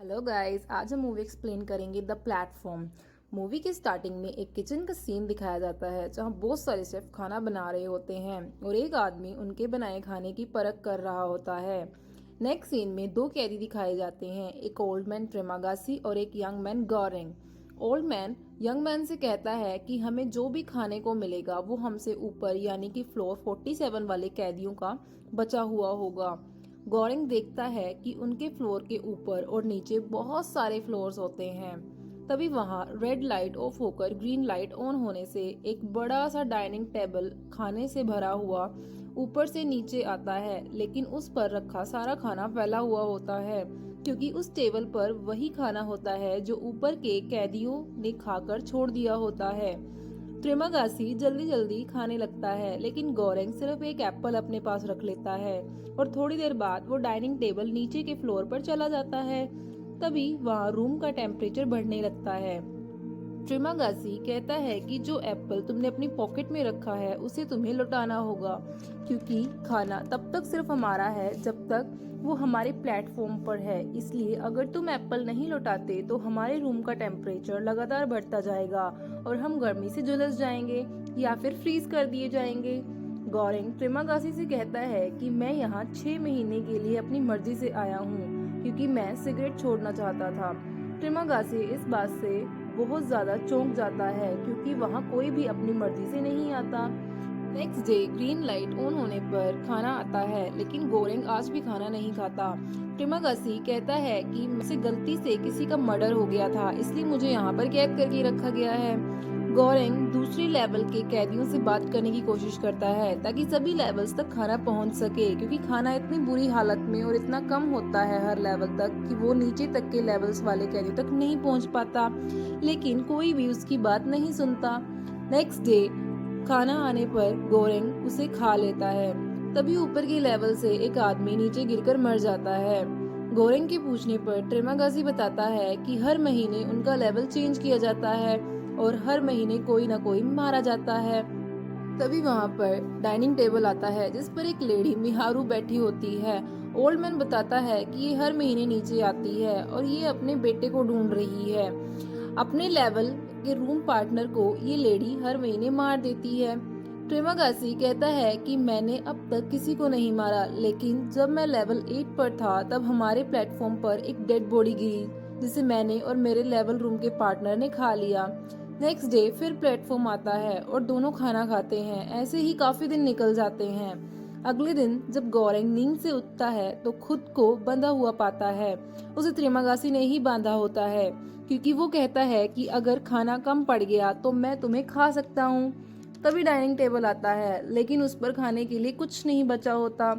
Hello guys, आज हम movie explain करेंगे द प्लेटफॉर्म। मूवी के स्टार्टिंग में एक किचन का सीन दिखाया जाता है जहां बहुत सारे शेफ खाना बना रहे होते हैं और एक आदमी उनके बनाए खाने की परख कर रहा होता है। नेक्स्ट सीन में दो कैदी दिखाए जाते हैं, एक ओल्ड मैन ट्रेमागासी और एक यंग मैन गौरेंग। ओल्ड मैन यंग मैन से कहता है कि हमें जो भी खाने को मिलेगा वो हमसे ऊपर यानी कि फ्लोर 47 वाले कैदियों का बचा हुआ होगा। गौरिंग देखता है कि उनके फ्लोर के ऊपर और नीचे बहुत सारे फ्लोर्स होते हैं। तभी वहां रेड लाइट ऑफ होकर ग्रीन लाइट ऑन होने से एक बड़ा सा डाइनिंग टेबल खाने से भरा हुआ ऊपर से नीचे आता है, लेकिन उस पर रखा सारा खाना फैला हुआ होता है क्योंकि उस टेबल पर वही खाना होता है जो ऊपर के कैदियों ने खाकर छोड़ दिया होता है। त्रिमागासी जल्दी जल्दी खाने लगता है, लेकिन गौरेंग सिर्फ एक एप्पल अपने पास रख लेता है और थोड़ी देर बाद वो डाइनिंग टेबल नीचे के फ्लोर पर चला जाता है। तभी वहाँ रूम का टेम्परेचर बढ़ने लगता है। ट्रिमागासी कहता है कि जो एप्पल तुमने अपनी पॉकेट में रखा है उसे तुम्हें लौटाना होगा, क्योंकि खाना तब तक सिर्फ हमारा है जब तक वो हमारे प्लेटफॉर्म पर है। इसलिए अगर तुम एप्पल नहीं लौटाते तो हमारे रूम का टेम्परेचर लगातार बढ़ता जाएगा और हम गर्मी से झुलस जाएंगे या फिर फ्रीज कर दिए जाएंगे। गौरेंग ट्रिमागासी से कहता है कि मैं यहाँ 6 महीने के लिए अपनी मर्जी से आया हूँ क्योंकि मैं सिगरेट छोड़ना चाहता था। ट्रिमागासी इस बात से बहुत ज्यादा चौंक जाता है क्योंकि वहाँ कोई भी अपनी मर्जी से नहीं आता। Next day green light on होने पर खाना आता है, लेकिन गोरेंग आज भी खाना नहीं खाता। ट्रिमागासी कहता है कि मुझसे गलती से किसी का मर्डर हो गया था, इसलिए मुझे यहाँ पर कैद करके रखा गया है। गोरेंग दूसरी लेवल के कैदियों से बात करने की कोशिश करता है ताकि सभी लेवल्स तक खाना पहुंच सके, क्योंकि खाना इतनी बुरी हालत में और इतना कम होता है हर लेवल तक कि वो नीचे तक के लेवल्स वाले कैदियों तक नहीं पहुंच पाता, लेकिन कोई भी उसकी बात नहीं सुनता। नेक्स्ट डे खाना आने पर गोरेंग उसे खा लेता है। तभी ऊपर के लेवल से एक आदमी नीचे गिरकर मर जाता है। गोरेंग के पूछने पर ट्रिमागासी बताता है कि हर महीने उनका लेवल चेंज किया जाता है और हर महीने कोई ना कोई मारा जाता है। तभी वहाँ पर डाइनिंग टेबल आता है जिस पर एक लेडी मिहारू बैठी होती है। ओल्ड मैन बताता है कि ये हर महीने नीचे आती है और ये अपने बेटे को ढूंढ रही है। अपने लेवल के रूम पार्टनर को ये लेडी हर महीने मार देती है। ट्रिमागासी कहता है कि मैंने अब तक किसी को नहीं मारा, लेकिन जब मैं लेवल 8 पर था तब हमारे प्लेटफॉर्म पर एक डेड बॉडी गिरी जिसे मैंने और मेरे लेवल रूम के पार्टनर ने खा लिया। नेक्स्ट डे फिर प्लेटफॉर्म आता है और दोनों खाना खाते हैं। ऐसे ही काफी दिन निकल जाते हैं। अगले दिन जब गौरेंग नींद से उठता है तो खुद को बंधा हुआ पाता है। उसे त्रिमागासी ने ही बांधा होता है क्योंकि वो कहता है कि अगर खाना कम पड़ गया तो मैं तुम्हें खा सकता हूँ। तभी डाइनिंग टेबल आता है, लेकिन उस पर खाने के लिए कुछ नहीं बचा होता।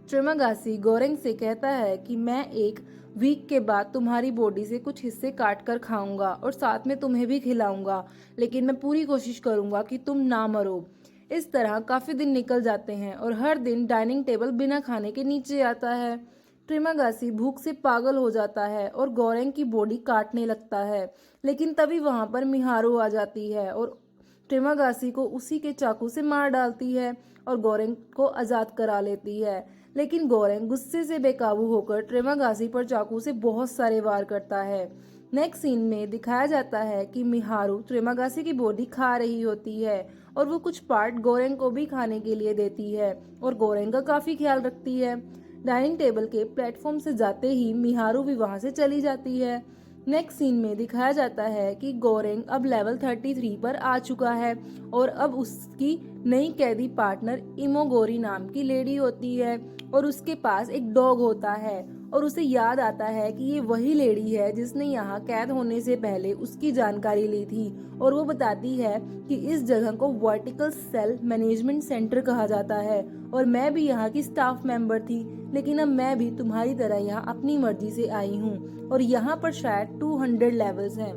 ट्रिमागासी गोरेंग से कहता है कि मैं एक वीक के बाद तुम्हारी बॉडी से कुछ हिस्से काट कर खाऊंगा और साथ में तुम्हें भी खिलाऊंगा, लेकिन मैं पूरी कोशिश करूंगा कि तुम ना मरो। इस तरह काफी दिन निकल जाते हैं और हर दिन डाइनिंग टेबल बिना खाने के नीचे आता है। ट्रिमागासी भूख से पागल हो जाता है और गोरेंग की बॉडी काटने लगता है, लेकिन तभी वहां पर मिहारू आ जाती है और ट्रिमागासी को उसी के चाकू से मार डालती है और गोरेंग को आजाद करा लेती है। लेकिन गोरेंग गुस्से से बेकाबू होकर ट्रिमागासी पर चाकू से बहुत सारे वार करता है। नेक्स्ट सीन में दिखाया जाता है कि मिहारू ट्रिमागासी की बॉडी खा रही होती है और वो कुछ पार्ट गोरेंग को भी खाने के लिए देती है और गोरेंग का काफी ख्याल रखती है। डाइनिंग टेबल के प्लेटफॉर्म से जाते ही मिहारू भी वहां से चली जाती है। नेक्स्ट सीन में दिखाया जाता है कि गोरेंग अब लेवल 33 पर आ चुका है और अब उसकी नई कैदी पार्टनर इमोगोरी नाम की लेडी होती है और उसके पास एक डॉग होता है और उसे याद आता है कि ये वही लेडी है जिसने यहाँ कैद होने से पहले उसकी जानकारी ली थी और वो बताती है कि इस जगह को वर्टिकल सेल मैनेजमेंट सेंटर कहा जाता है और मैं भी यहाँ की स्टाफ मेंबर थी, लेकिन अब मैं भी तुम्हारी तरह यहाँ अपनी मर्जी से आई हूँ और यहाँ पर शायद 200 लेवल्स हैं।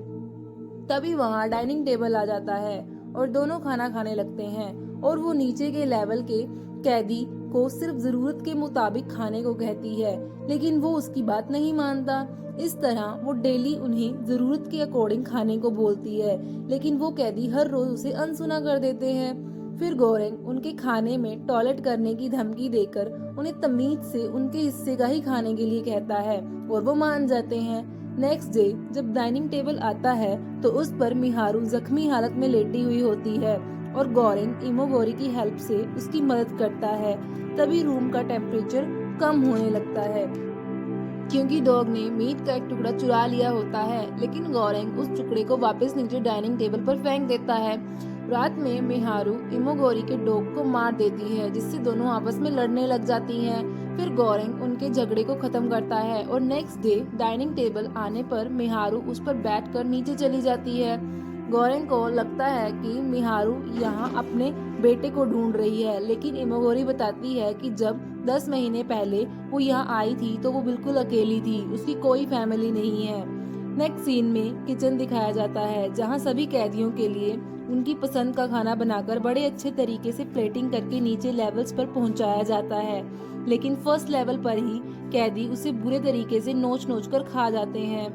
तभी वहाँ डाइनिंग टेबल आ जाता है और दोनों खाना खाने लगते हैं और वो नीचे के लेवल के कैदी को सिर्फ जरूरत के मुताबिक खाने को कहती है, लेकिन वो उसकी बात नहीं मानता। इस तरह वो डेली उन्हें जरूरत के अकॉर्डिंग खाने को बोलती है, लेकिन वो कैदी हर रोज उसे अनसुना कर देते हैं। फिर गोरेंग उनके खाने में टॉयलेट करने की धमकी देकर उन्हें तमीज से उनके हिस्से का ही खाने के लिए कहता है और वो मान जाते हैं। नेक्स्ट डे जब डाइनिंग टेबल आता है तो उस पर मिहारू जख्मी हालत में लेटी हुई होती है और गोरेंग इमोगोरी की हेल्प से उसकी मदद करता है। तभी रूम का टेम्परेचर कम होने लगता है क्योंकि डॉग ने मीट का एक टुकड़ा चुरा लिया होता है, लेकिन गोरेंग उस टुकड़े को वापस नीचे डाइनिंग टेबल पर फेंक देता है। रात में मिहारू इमोगोरी के डॉग को मार देती है जिससे दोनों आपस में लड़ने लग जाती हैं। फिर गोरेंग उनके झगड़े को खत्म करता है और नेक्स्ट डे डाइनिंग टेबल आने पर मिहारू उस पर बैठकर नीचे चली जाती है। गोरेंग को लगता है कि मिहारू यहाँ अपने बेटे को ढूंढ रही है, लेकिन इमोगोरी बताती है कि जब 10 महीने पहले वो यहाँ आई थी तो वो बिल्कुल अकेली थी, उसकी कोई फैमिली नहीं है। नेक्स्ट सीन में किचन दिखाया जाता है जहाँ सभी कैदियों के लिए उनकी पसंद का खाना बनाकर बड़े अच्छे तरीके से प्लेटिंग करके नीचे लेवल्स पर पहुंचाया जाता है, लेकिन फर्स्ट लेवल पर ही कैदी उसे बुरे तरीके से नोच नोच कर खा जाते हैं।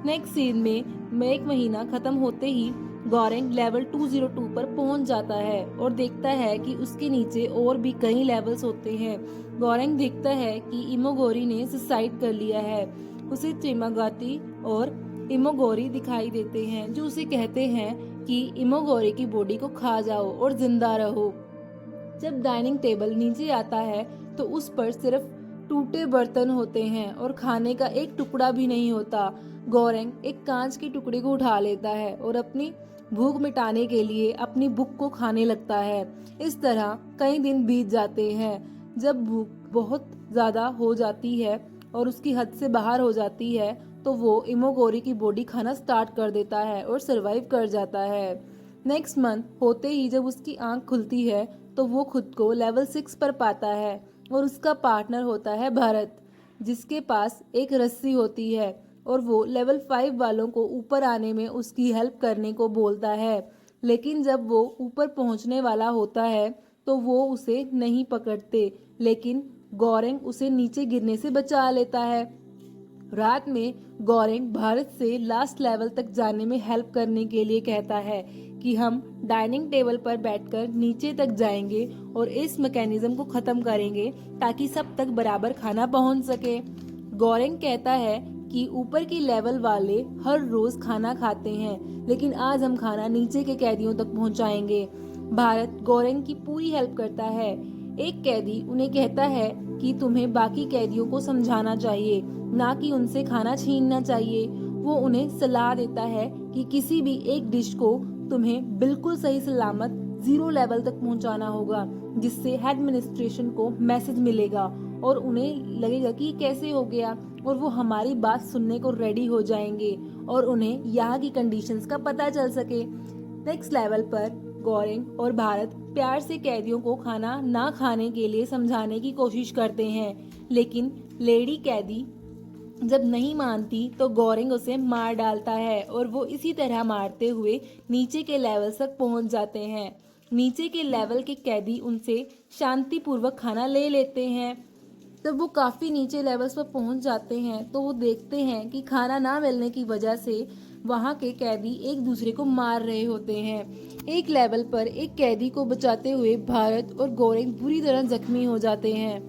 नेक्स्ट सीन में 1 महीना खत्म होते ही गोरेंग लेवल 202 पर पहुंच जाता है और देखता है कि उसके नीचे और भी कई लेवल्स होते हैं। गोरेंग देखता है कि इमोगोरी ने सुसाइड कर लिया है। उसे त्रिमागाती और इमोगोरी दिखाई देते हैं जो उसे कहते हैं कि इमोगोरी की बॉडी को खा जाओ और जिंदा रहो। जब डाइनिंग टेबल नीचे आता है तो उस पर सिर्फ टूटे बर्तन होते हैं और खाने का एक टुकड़ा भी नहीं होता। गोरेंग एक कांच के टुकड़े को उठा लेता है और अपनी भूख मिटाने के लिए अपनी बुक को खाने लगता है। इस तरह कई दिन बीत जाते हैं। जब भूख बहुत ज्यादा हो जाती है और उसकी हद से बाहर हो जाती है तो वो इमोगोरी की बॉडी खाना स्टार्ट कर देता है और सरवाइव कर जाता है। नेक्स्ट मंथ होते ही जब उसकी आंख खुलती है तो वो खुद को लेवल 6 पर पाता है और उसका पार्टनर होता है भारत, जिसके पास एक रस्सी होती है और वो लेवल 5 वालों को ऊपर आने में उसकी हेल्प करने को बोलता है। लेकिन जब वो ऊपर पहुंचने वाला होता है तो वो उसे नहीं पकड़ते, लेकिन गोरेंग उसे नीचे गिरने से बचा लेता है। रात में गोरेंग भारत से लास्ट लेवल तक जाने में हेल्प करने के लिए कहता है कि हम डाइनिंग टेबल पर बैठकर नीचे तक जाएंगे और इस मैकेनिज्म को खत्म करेंगे ताकि सब तक बराबर खाना पहुंच सके। गोरेंग कहता है कि ऊपर की लेवल वाले हर रोज खाना खाते हैं, लेकिन आज हम खाना नीचे के कैदियों तक पहुंचाएंगे। भारत गोरेंग की पूरी हेल्प करता है। एक कैदी उन्हें कहता है कि तुम्हें बाकी कैदियों को समझाना चाहिए, ना कि उनसे खाना छीनना चाहिए। वो उन्हें सलाह देता है कि किसी भी एक डिश को तुम्हें बिल्कुल सही सलामत 0 लेवल तक पहुंचाना होगा, जिससे एडमिनिस्ट्रेशन को मैसेज मिलेगा और उन्हें लगेगा कि कैसे हो गया और वो हमारी बात सुनने को रेडी हो जाएंगे और उन्हें यहाँ की कंडीशंस का पता चल सके। नेक्स्ट लेवल पर गोरेंग और भारत प्यार से कैदियों को खाना ना खाने के लिए समझाने की कोशिश करते हैं, लेकिन लेडी कैदी जब नहीं मानती तो गोरेंग उसे मार डालता है और वो इसी तरह मारते हुए नीचे के लेवल तक पहुंच जाते हैं। नीचे के लेवल के कैदी उनसे शांतिपूर्वक खाना ले लेते हैं। जब वो काफी नीचे लेवल्स पर पहुंच जाते हैं तो वो देखते हैं कि खाना ना मिलने की वजह से वहाँ के कैदी एक दूसरे को मार रहे होते हैं। एक लेवल पर एक कैदी को बचाते हुए भारत और गोरेंग बुरी तरह जख्मी हो जाते हैं।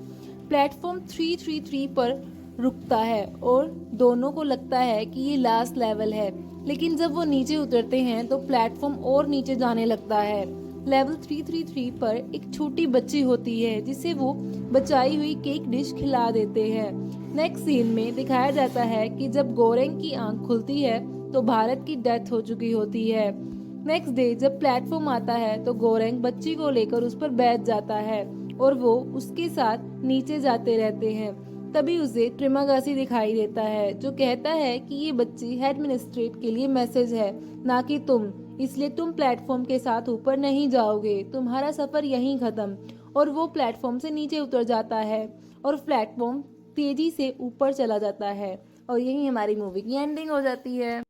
प्लेटफॉर्म 333 पर रुकता है और दोनों को लगता है कि ये लास्ट लेवल है, लेकिन जब वो नीचे उतरते हैं तो प्लेटफॉर्म और नीचे जाने लगता है। लेवल 333 पर एक छोटी बच्ची होती है जिसे वो बचाई हुई केक डिश खिला देते हैं। नेक्स्ट सीन में दिखाया जाता है कि जब गोरेंग की आंख खुलती है तो भारत की डेथ हो चुकी होती है। नेक्स्ट डे जब प्लेटफॉर्म आता है तो गोरेंग बच्ची को लेकर उस पर बैठ जाता है और वो उसके साथ नीचे जाते रहते हैं। तभी उसे ट्रिमागासी दिखाई देता है जो कहता है कि ये बच्ची एडमिनिस्ट्रेट के लिए मैसेज है, ना कि तुम, इसलिए तुम प्लेटफॉर्म के साथ ऊपर नहीं जाओगे, तुम्हारा सफर यहीं खत्म। और वो प्लेटफॉर्म से नीचे उतर जाता है और प्लेटफॉर्म तेजी से ऊपर चला जाता है और यही हमारी मूवी की एंडिंग हो जाती है।